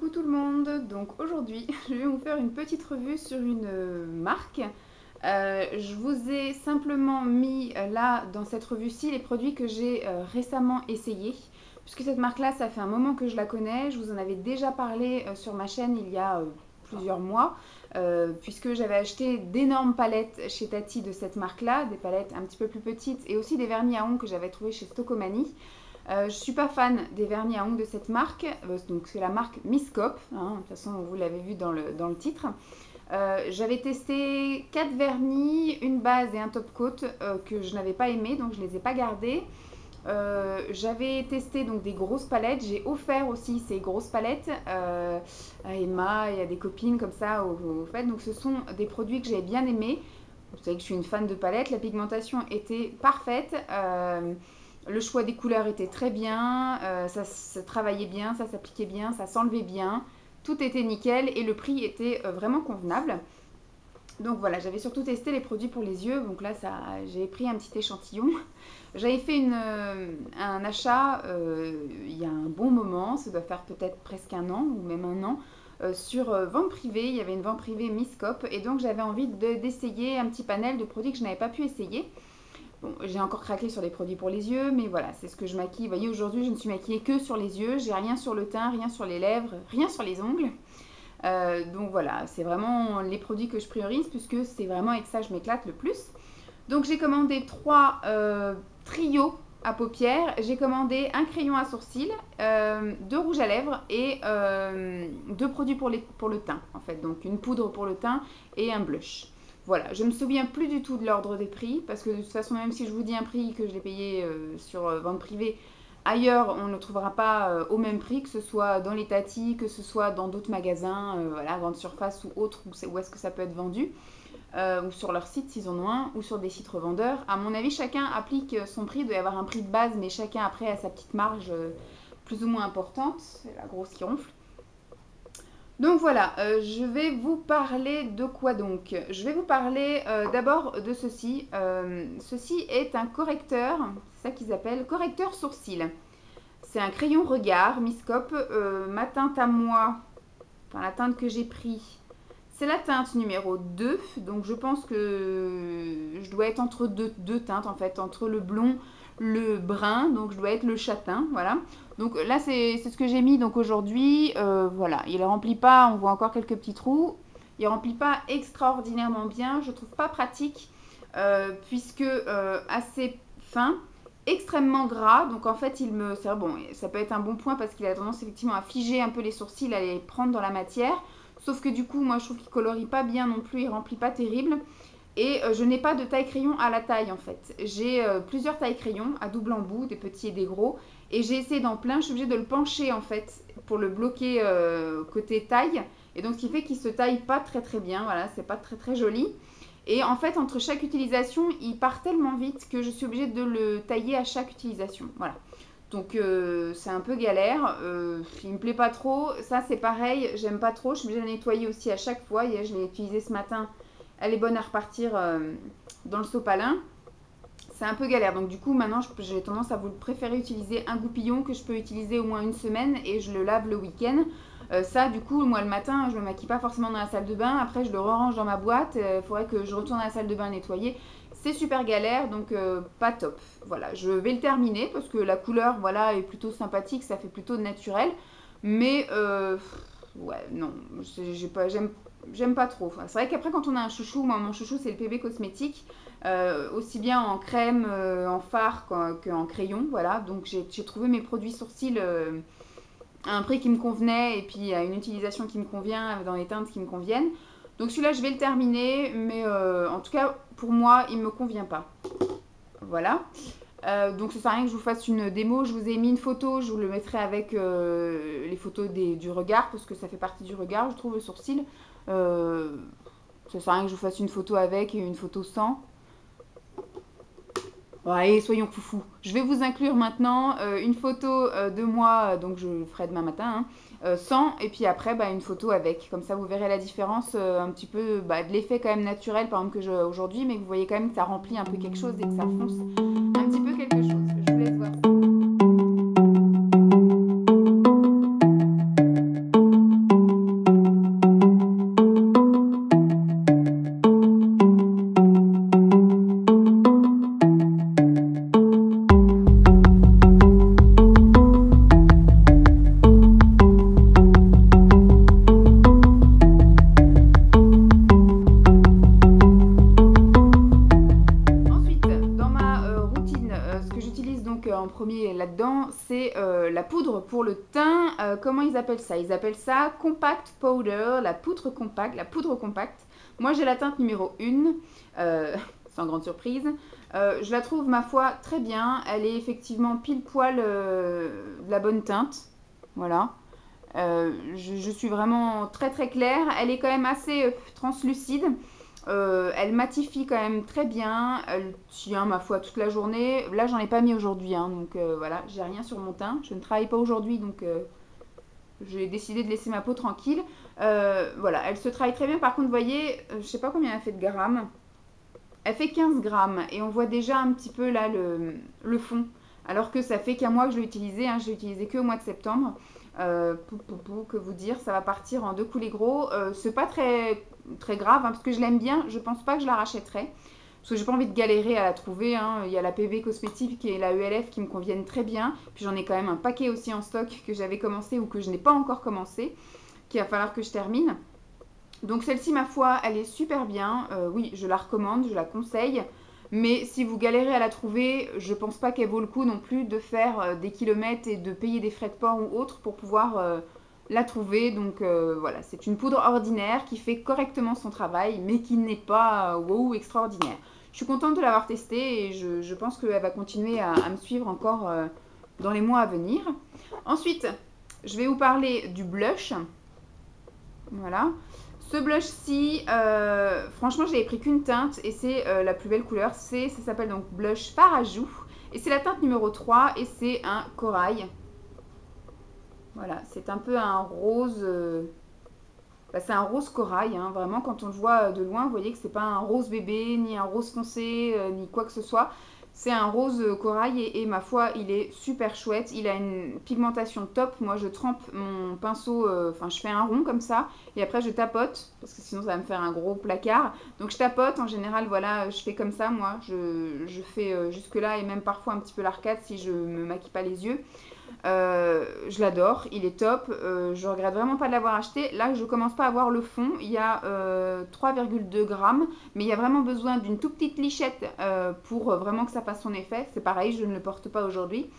Coucou tout le monde, donc aujourd'hui je vais vous faire une petite revue sur une marque. Je vous ai simplement mis là dans cette revue-ci les produits que j'ai récemment essayés. Puisque cette marque-là, ça fait un moment que je la connais, je vous en avais déjà parlé sur ma chaîne il y a plusieurs mois. Puisque j'avais acheté d'énormes palettes chez Tati de cette marque-là, des palettes un petit peu plus petites et aussi des vernis à ongles que j'avais trouvé chez Stocomanie. Je ne suis pas fan des vernis à ongles de cette marque, donc c'est la marque Miscop, hein, de toute façon vous l'avez vu dans le titre. J'avais testé 4 vernis, une base et un top coat que je n'avais pas aimé, donc je ne les ai pas gardés. J'avais testé donc des grosses palettes, j'ai offert aussi ces grosses palettes à Emma et à des copines comme ça au fait, donc ce sont des produits que j'ai bien aimés. Vous savez que je suis une fan de palettes, la pigmentation était parfaite. Le choix des couleurs était très bien, ça se travaillait bien, ça s'appliquait bien, ça s'enlevait bien. Tout était nickel et le prix était vraiment convenable. Donc voilà, j'avais surtout testé les produits pour les yeux. Donc là, j'ai pris un petit échantillon. J'avais fait un achat il y a un bon moment, ça doit faire peut-être presque un an ou même un an, sur vente privée. Il y avait une vente privée Miscop et donc j'avais envie d'essayer un petit panel de produits que je n'avais pas pu essayer. Bon, j'ai encore craqué sur les produits pour les yeux, mais voilà, c'est ce que je maquille. Vous voyez, aujourd'hui, je ne suis maquillée que sur les yeux. J'ai rien sur le teint, rien sur les lèvres, rien sur les ongles. Donc voilà, c'est vraiment les produits que je priorise puisque c'est vraiment avec ça que je m'éclate le plus. Donc j'ai commandé 3 trios à paupières. J'ai commandé un crayon à sourcils, 2 rouges à lèvres et 2 produits pour le teint, en fait. Donc une poudre pour le teint et un blush. Voilà, je ne me souviens plus du tout de l'ordre des prix, parce que de toute façon, même si je vous dis un prix que je l'ai payé sur vente privée, ailleurs, on ne le trouvera pas au même prix, que ce soit dans les Tati, que ce soit dans d'autres magasins, voilà, grande surface ou autres, où est-ce que ça peut être vendu, ou sur leur site s'ils en ont un, ou sur des sites revendeurs. À mon avis, chacun applique son prix, il doit y avoir un prix de base, mais chacun après a sa petite marge plus ou moins importante, c'est la grosse qui ronfle. Donc voilà, je vais vous parler de quoi donc? Je vais vous parler d'abord de ceci. Ceci est un correcteur, c'est ça qu'ils appellent correcteur sourcil. C'est un crayon regard, Miscop. Ma teinte à moi, enfin la teinte que j'ai pris, c'est la teinte numéro 2. Donc je pense que je dois être entre deux teintes en fait, entre le blond, le brun, donc je dois être le châtain, voilà. Donc là c'est ce que j'ai mis donc aujourd'hui, voilà, il ne remplit pas, on voit encore quelques petits trous, il ne remplit pas extraordinairement bien, je trouve pas pratique, puisque assez fin, extrêmement gras, donc en fait bon, ça peut être un bon point parce qu'il a tendance effectivement à figer un peu les sourcils, à les prendre dans la matière, sauf que du coup moi je trouve qu'il colorie pas bien non plus, il remplit pas terrible. Et je n'ai pas de taille crayon à la taille en fait. J'ai plusieurs tailles crayons à double embout, des petits et des gros. Et j'ai essayé d'en plein, je suis obligée de le pencher en fait pour le bloquer côté taille. Et donc ce qui fait qu'il se taille pas très très bien, voilà, c'est pas très très joli. Et en fait entre chaque utilisation, il part tellement vite que je suis obligée de le tailler à chaque utilisation, voilà. Donc c'est un peu galère, il me plaît pas trop. Ça c'est pareil, j'aime pas trop, je suis obligée de la nettoyer aussi à chaque fois. Et je l'ai utilisé ce matin, elle est bonne à repartir dans le sopalin. C'est un peu galère, donc du coup maintenant j'ai tendance à vous préférer utiliser un goupillon que je peux utiliser au moins une semaine et je le lave le week-end. Ça du coup moi le matin je me maquille pas forcément dans la salle de bain, après je le range dans ma boîte, il faudrait que je retourne à la salle de bain nettoyer. C'est super galère, donc pas top. Voilà, je vais le terminer parce que la couleur voilà est plutôt sympathique, ça fait plutôt naturel. Mais ouais non, j'aime pas trop. Enfin, c'est vrai qu'après quand on a un chouchou, moi mon chouchou c'est le PB Cosmétique, aussi bien en crème, en fard qu'en crayon, voilà. Donc j'ai trouvé mes produits sourcils à un prix qui me convenait et puis à une utilisation qui me convient, dans les teintes qui me conviennent. Donc celui-là je vais le terminer, mais en tout cas pour moi il me convient pas. Voilà. Donc ça sert à rien que je vous fasse une démo, je vous ai mis une photo, je vous le mettrai avec les photos du regard, parce que ça fait partie du regard, je trouve, le sourcil. Ça sert à rien que je vous fasse une photo avec et une photo sans. Bon, allez, soyons foufous. Je vais vous inclure maintenant une photo de moi, donc je le ferai demain matin, hein, sans, et puis après une photo avec. Comme ça vous verrez la différence un petit peu de l'effet quand même naturel, par exemple que j'ai aujourd'hui, mais que vous voyez quand même que ça remplit un peu quelque chose et que ça fonce un petit peu quelque chose. Je vous laisse voir ça. premier là-dedans, c'est la poudre pour le teint. Comment ils appellent ça? Ils appellent ça Compact Powder, la poudre compacte. Moi, j'ai la teinte numéro 1, sans grande surprise. Je la trouve, ma foi, très bien. Elle est effectivement pile poil de la bonne teinte. Voilà. Je suis vraiment très très claire. Elle est quand même assez translucide. Elle matifie quand même très bien. Elle tient, ma foi, toute la journée. Là, j'en ai pas mis aujourd'hui, hein, donc voilà, j'ai rien sur mon teint. Je ne travaille pas aujourd'hui, donc j'ai décidé de laisser ma peau tranquille. Voilà, elle se travaille très bien. Par contre, vous voyez, je sais pas combien elle fait de grammes. Elle fait 15 grammes et on voit déjà un petit peu là le fond. Alors que ça fait qu'un mois que je l'ai utilisé, hein, je l'ai utilisé que au mois de septembre. Que vous dire, ça va partir en 2 coulées gros. C'est pas très, très grave, hein, parce que je l'aime bien. Je pense pas que je la rachèterai. Parce que j'ai pas envie de galérer à la trouver, hein. Il y a la PV Cosmétique et la ELF qui me conviennent très bien. Puis j'en ai quand même un paquet aussi en stock que j'avais commencé ou que je n'ai pas encore commencé, qu'il va falloir que je termine. Donc celle-ci, ma foi, elle est super bien. Oui, je la recommande, je la conseille. Mais si vous galérez à la trouver, je pense pas qu'elle vaut le coup non plus de faire des kilomètres et de payer des frais de port ou autre pour pouvoir la trouver. Donc voilà, c'est une poudre ordinaire qui fait correctement son travail, mais qui n'est pas wow, extraordinaire. Je suis contente de l'avoir testée et je pense qu'elle va continuer à me suivre encore dans les mois à venir. Ensuite, je vais vous parler du blush. Voilà. Ce blush-ci, franchement, je n'avais pris qu'une teinte et c'est la plus belle couleur. Ça s'appelle donc blush fard à joues. Et c'est la teinte numéro 3 et c'est un corail. Voilà, c'est un peu un rose... c'est un rose corail, hein. Vraiment, quand on le voit de loin, vous voyez que c'est pas un rose bébé, ni un rose foncé, ni quoi que ce soit. C'est un rose corail et ma foi, il est super chouette. Il a une pigmentation top. Moi, je trempe mon pinceau, je fais un rond comme ça. Et après, je tapote, parce que sinon, ça va me faire un gros placard. Donc, je tapote. En général, voilà, je fais comme ça, moi. Je fais jusque-là et même parfois un petit peu l'arcade si je me maquille pas les yeux. Je l'adore, il est top, je regrette vraiment pas de l'avoir acheté. Là je commence pas à voir le fond, il y a 3,2 grammes, mais il y a vraiment besoin d'une toute petite lichette pour vraiment que ça fasse son effet. C'est pareil, je ne le porte pas aujourd'hui.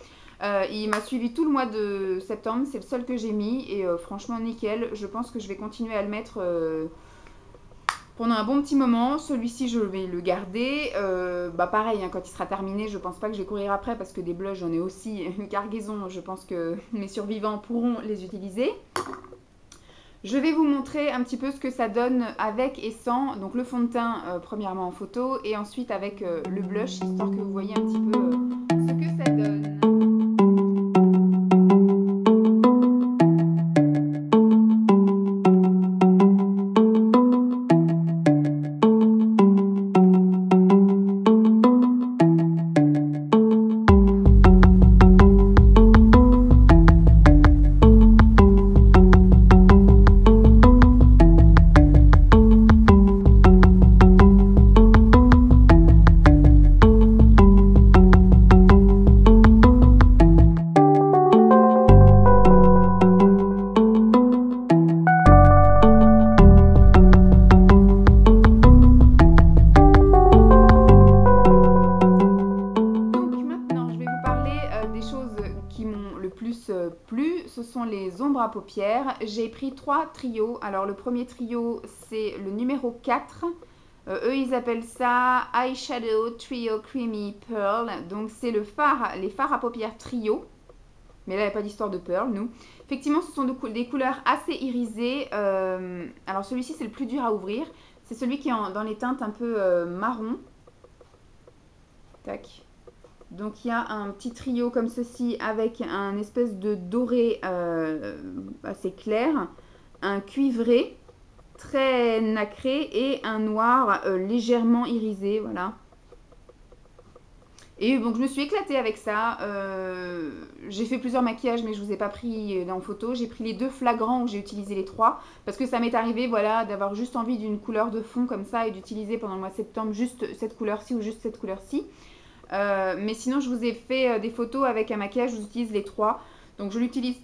Il m'a suivi tout le mois de septembre, c'est le seul que j'ai mis et franchement nickel. Je pense que je vais continuer à le mettre pendant un bon petit moment. Celui-ci je vais le garder. Pareil, hein, quand il sera terminé, je pense pas que je vais courir après parce que des blushs j'en ai aussi une cargaison. Je pense que mes survivants pourront les utiliser. Je vais vous montrer un petit peu ce que ça donne avec et sans. Donc le fond de teint premièrement en photo et ensuite avec le blush, histoire que vous voyez un petit peu ce que ça donne. Ce sont les ombres à paupières. J'ai pris 3 trios. Alors le premier trio c'est le numéro 4. Eux ils appellent ça Eyeshadow Trio Creamy Pearl. Donc c'est les fards à paupières trio. Mais là il n'y a pas d'histoire de pearl, nous. Effectivement ce sont des couleurs assez irisées. Alors celui-ci c'est le plus dur à ouvrir. C'est celui qui est dans les teintes un peu marron. Tac. Donc il y a un petit trio comme ceci avec un espèce de doré assez clair, un cuivré très nacré et un noir légèrement irisé, voilà. Et donc je me suis éclatée avec ça. J'ai fait plusieurs maquillages mais je vous ai pas pris en photo. J'ai pris les 2 flagrants où j'ai utilisé les 3 parce que ça m'est arrivé, voilà, d'avoir juste envie d'une couleur de fond comme ça et d'utiliser pendant le mois de septembre juste cette couleur-ci ou juste cette couleur-ci. Mais sinon je vous ai fait des photos avec un maquillage, j'utilise les 3. Donc je l'utilise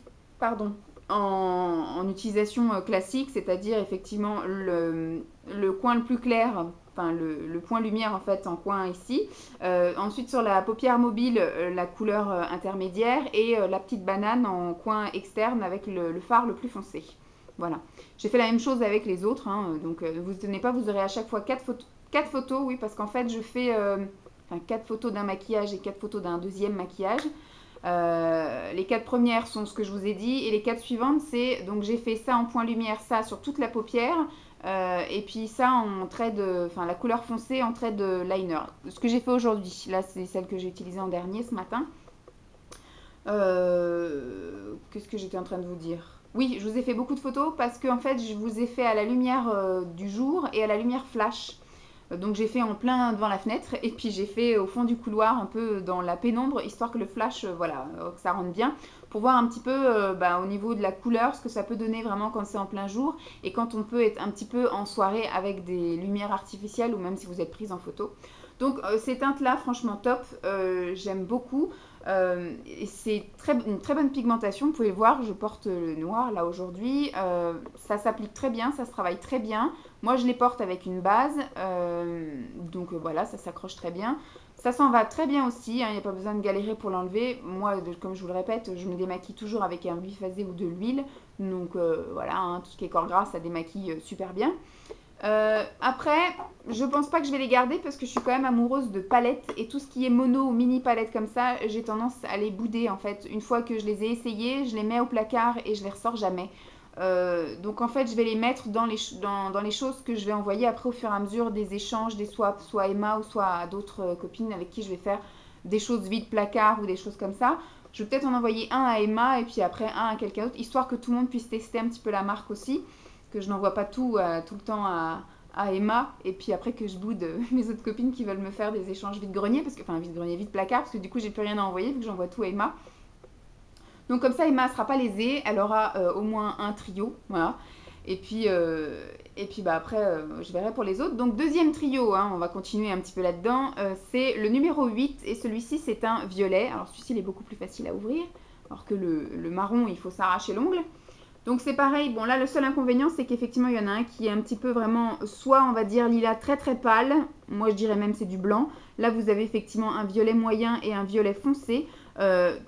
en utilisation classique, c'est-à-dire effectivement le coin le plus clair enfin le point lumière en fait en coin ici. Ensuite sur la paupière mobile, la couleur intermédiaire et la petite banane en coin externe avec le fard le plus foncé. Voilà. J'ai fait la même chose avec les autres, hein, donc ne vous étonnez pas, vous aurez à chaque fois 4 photos, oui, parce qu'en fait je fais 4 photos d'un maquillage et 4 photos d'un deuxième maquillage. Les 4 premières sont ce que je vous ai dit et les 4 suivantes c'est donc j'ai fait ça en point lumière, ça sur toute la paupière et puis ça en trait de, enfin la couleur foncée en trait de liner. Ce que j'ai fait aujourd'hui, là c'est celle que j'ai utilisée en dernier ce matin. Qu'est-ce que j'étais en train de vous dire? Oui, je vous ai fait beaucoup de photos parce que en fait je vous ai fait à la lumière du jour et à la lumière flash. Donc j'ai fait en plein devant la fenêtre et puis j'ai fait au fond du couloir un peu dans la pénombre histoire que le flash, voilà, que ça rentre bien pour voir un petit peu au niveau de la couleur ce que ça peut donner vraiment quand c'est en plein jour et quand on peut être un petit peu en soirée avec des lumières artificielles ou même si vous êtes prise en photo. Donc ces teintes là franchement top, j'aime beaucoup. C'est une très bonne pigmentation, vous pouvez le voir, je porte le noir là aujourd'hui, ça s'applique très bien, ça se travaille très bien. Moi je les porte avec une base, donc voilà, ça s'accroche très bien. Ça s'en va très bien aussi, hein, il n'y a pas besoin de galérer pour l'enlever. Moi, comme je vous le répète, je me démaquille toujours avec un biphasé ou de l'huile, donc voilà, hein, tout ce qui est corps gras, ça démaquille super bien. Après, je pense pas que je vais les garder parce que je suis quand même amoureuse de palettes et tout ce qui est mono ou mini palettes comme ça, j'ai tendance à les bouder en fait. Une fois que je les ai essayées, je les mets au placard et je les ressors jamais. Donc en fait, je vais les mettre dans les choses que je vais envoyer après au fur et à mesure des échanges, des swaps, soit à Emma ou soit à d'autres copines avec qui je vais faire des choses vide placard ou des choses comme ça. Je vais peut-être en envoyer un à Emma et puis après un à quelqu'un d'autre, histoire que tout le monde puisse tester un petit peu la marque aussi. Que je n'envoie pas tout le temps à Emma et puis après que je boude mes autres copines qui veulent me faire des échanges vide-grenier, parce que, enfin vide-grenier, vide-placard, parce que du coup j'ai plus rien à envoyer vu que j'envoie tout à Emma. Donc comme ça Emma ne sera pas lésée, elle aura au moins un trio, voilà. Et puis après je verrai pour les autres. Donc deuxième trio, hein, on va continuer un petit peu là-dedans, c'est le numéro 8 et celui-ci c'est un violet. Alors celui-ci il est beaucoup plus facile à ouvrir, alors que le marron il faut s'arracher l'ongle. Donc c'est pareil, bon là le seul inconvénient c'est qu'effectivement il y en a un qui est un petit peu vraiment, soit on va dire lilas très très pâle, moi je dirais même c'est du blanc. Là vous avez effectivement un violet moyen et un violet foncé.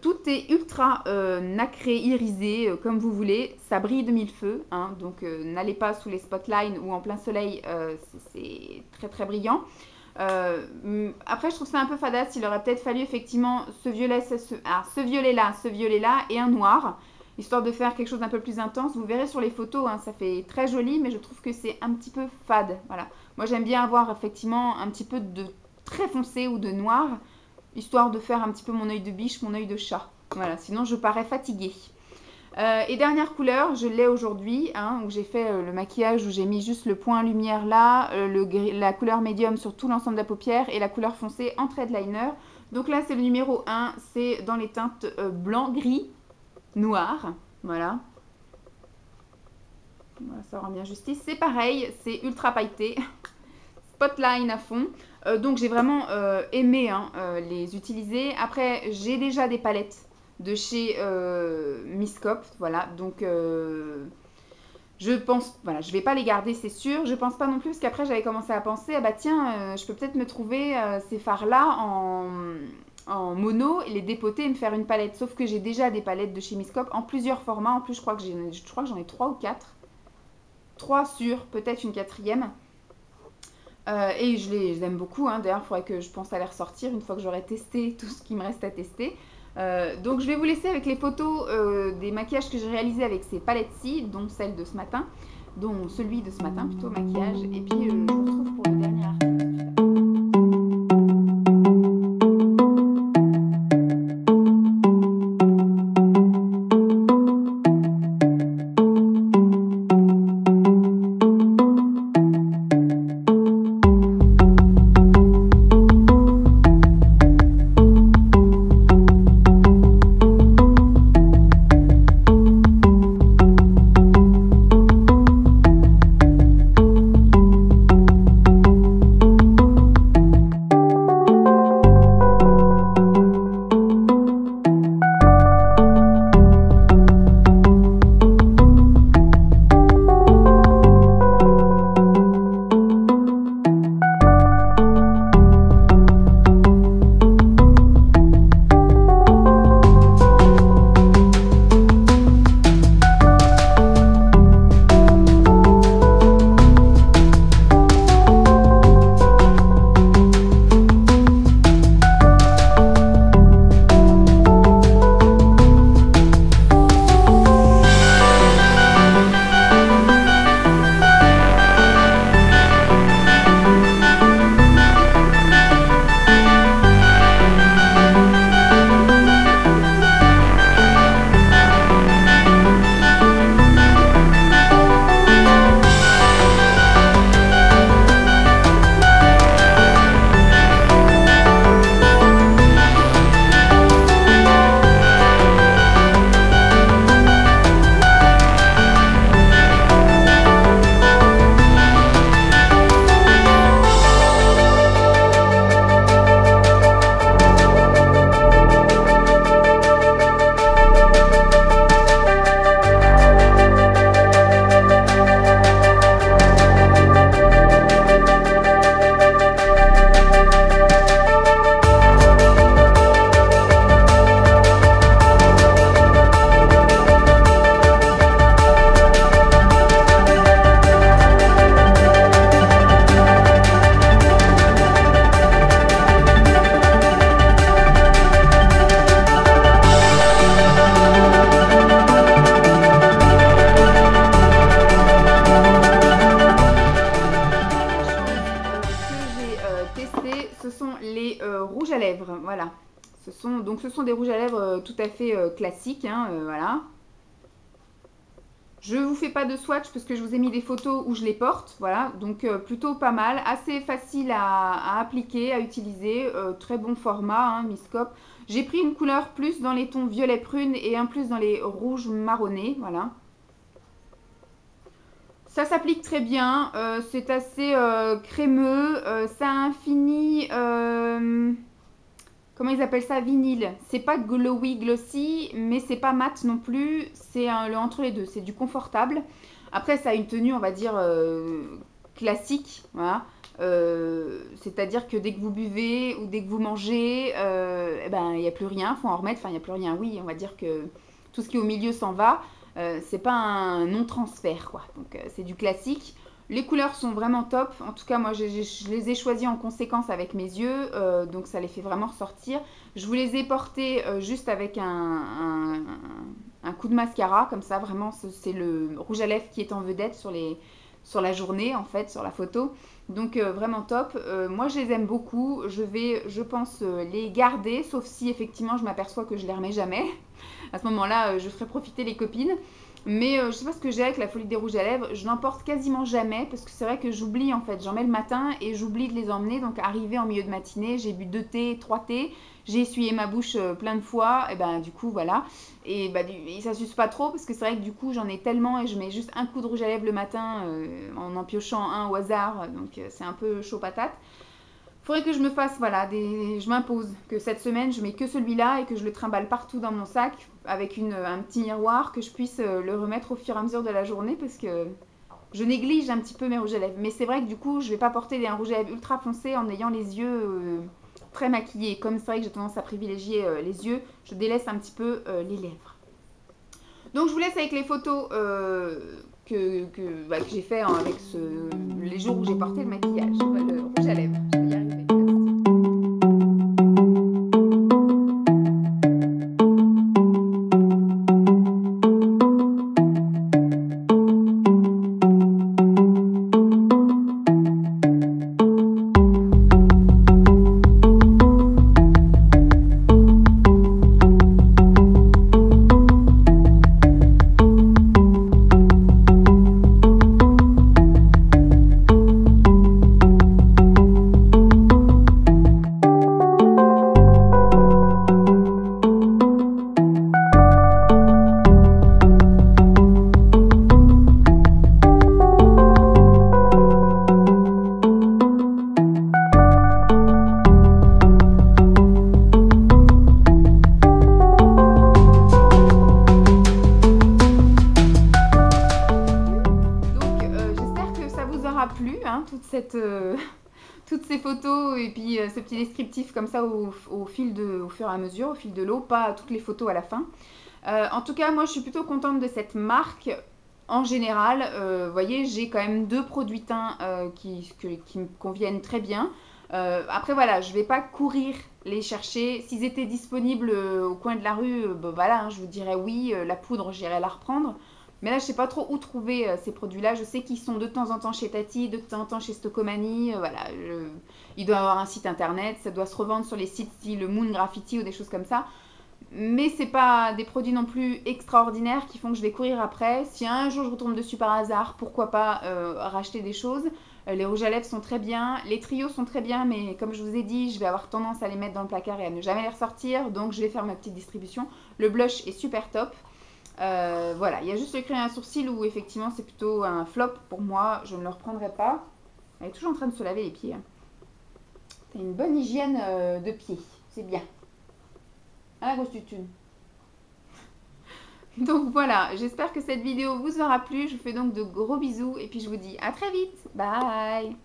Tout est ultra nacré, irisé, comme vous voulez, ça brille de mille feux, hein, donc n'allez pas sous les spotlights ou en plein soleil, c'est très très brillant. Après je trouve ça un peu fadasse, il aurait peut-être fallu effectivement ce violet là et un noir. Histoire de faire quelque chose d'un peu plus intense. Vous verrez sur les photos, hein, ça fait très joli, mais je trouve que c'est un petit peu fade. Voilà. Moi, j'aime bien avoir effectivement un petit peu de très foncé ou de noir, histoire de faire un petit peu mon œil de biche, mon œil de chat. Voilà, sinon je parais fatiguée. Et dernière couleur, je l'ai aujourd'hui, hein, où j'ai fait le maquillage, où j'ai mis juste le point lumière là, la couleur médium sur tout l'ensemble de la paupière et la couleur foncée en trait de liner. Donc là, c'est le numéro 1, c'est dans les teintes blanc, gris, noir, voilà. Ça rend bien justice. C'est pareil, c'est ultra pailleté, spotline à fond. Donc j'ai vraiment aimé les utiliser. Après, j'ai déjà des palettes de chez Miss Cop, voilà. Donc je pense, voilà, je vais pas les garder, c'est sûr. Je pense pas non plus, parce qu'après j'avais commencé à penser, ah bah tiens, je peux peut-être me trouver ces fards-là en mono et les dépoter et me faire une palette. Sauf que j'ai déjà des palettes de chez Miss Cop en plusieurs formats. En plus, je crois que j'en ai 3 ou 4. 3 sur peut-être une quatrième. Et je les aime beaucoup. Hein. D'ailleurs, il faudrait que je pense à les ressortir une fois que j'aurai testé tout ce qui me reste à tester. Donc, je vais vous laisser avec les photos des maquillages que j'ai réalisés avec ces palettes-ci, dont celle de ce matin, dont celui de ce matin, plutôt maquillage. Et puis, je vous retrouve pour le dernier article. ce sont des rouges à lèvres tout à fait classiques, hein, voilà. Je vous fais pas de swatch parce que je vous ai mis des photos où je les porte, voilà, donc plutôt pas mal, assez facile à appliquer, à utiliser, très bon format, hein, Miscope. J'ai pris une couleur plus dans les tons violet prune et un plus dans les rouges marronnés, voilà. Ça s'applique très bien, c'est assez crémeux, ça a un fini, comment ils appellent ça, vinyle. C'est pas glowy glossy, mais c'est pas mat non plus, c'est le entre les deux, c'est du confortable. Après ça a une tenue, on va dire, classique, voilà. C'est-à-dire que dès que vous buvez ou dès que vous mangez, eh ben, il n'y a plus rien, il faut en remettre, enfin il n'y a plus rien, oui, on va dire que tout ce qui est au milieu s'en va. C'est pas un non-transfert, quoi. Donc c'est du classique. Les couleurs sont vraiment top. En tout cas, moi, je les ai choisies en conséquence avec mes yeux. Donc ça les fait vraiment ressortir. Je vous les ai portés juste avec un coup de mascara. Comme ça, vraiment, c'est le rouge à lèvres qui est en vedette sur la journée, en fait, sur la photo. Donc vraiment top. Moi, je les aime beaucoup. Je vais, je pense, les garder. Sauf si, effectivement, je m'aperçois que je les remets jamais. À ce moment-là, je ferai profiter les copines. Mais je sais pas ce que j'ai avec la folie des rouges à lèvres. Je n'en porte quasiment jamais parce que c'est vrai que j'oublie en fait. J'en mets le matin et j'oublie de les emmener. Donc arrivé en milieu de matinée, j'ai bu 2 thés, 3 thés. J'ai essuyé ma bouche plein de fois. Et ben du coup voilà. Et ça suce pas trop parce que c'est vrai que du coup j'en ai tellement et je mets juste un coup de rouge à lèvres le matin en piochant un au hasard. Donc c'est un peu chaud patate. Faudrait que je me fasse, voilà, je m'impose que cette semaine, je mets que celui-là et que je le trimballe partout dans mon sac avec un petit miroir, que je puisse le remettre au fur et à mesure de la journée parce que je néglige un petit peu mes rouges à lèvres. Mais c'est vrai que du coup, je vais pas porter un rouge à lèvres ultra foncé en ayant les yeux très maquillés. Comme c'est vrai que j'ai tendance à privilégier les yeux, je délaisse un petit peu les lèvres. Donc je vous laisse avec les photos que j'ai fait avec les jours où j'ai porté le maquillage, le rouge à lèvres. Je vais y arriver. Plu, hein, toutes ces photos et puis ce petit descriptif comme ça au fur et à mesure, au fil de l'eau, pas toutes les photos à la fin. En tout cas, moi je suis plutôt contente de cette marque. En général, vous voyez, j'ai quand même 2 produits teints qui me conviennent très bien. Après voilà, je vais pas courir les chercher. S'ils étaient disponibles au coin de la rue, voilà, hein, je vous dirais oui, la poudre, j'irai la reprendre. Mais là, je sais pas trop où trouver ces produits-là. Je sais qu'ils sont de temps en temps chez Tati, de temps en temps chez Stocomanie. Voilà, il doit avoir un site internet. Ça doit se revendre sur les sites style Moon Graffiti ou des choses comme ça. Mais c'est pas des produits non plus extraordinaires qui font que je vais courir après. Si un jour je retombe dessus par hasard, pourquoi pas racheter des choses. Les rouges à lèvres sont très bien. Les trios sont très bien, mais comme je vous ai dit, je vais avoir tendance à les mettre dans le placard et à ne jamais les ressortir. Donc je vais faire ma petite distribution. Le blush est super top. Voilà, il y a juste le crayon à sourcils où effectivement c'est plutôt un flop pour moi, je ne le reprendrai pas. Elle est toujours en train de se laver les pieds. T'as une bonne hygiène de pied, c'est bien. À la grosse tutune. Donc voilà, j'espère que cette vidéo vous aura plu. Je vous fais donc de gros bisous et puis je vous dis à très vite. Bye!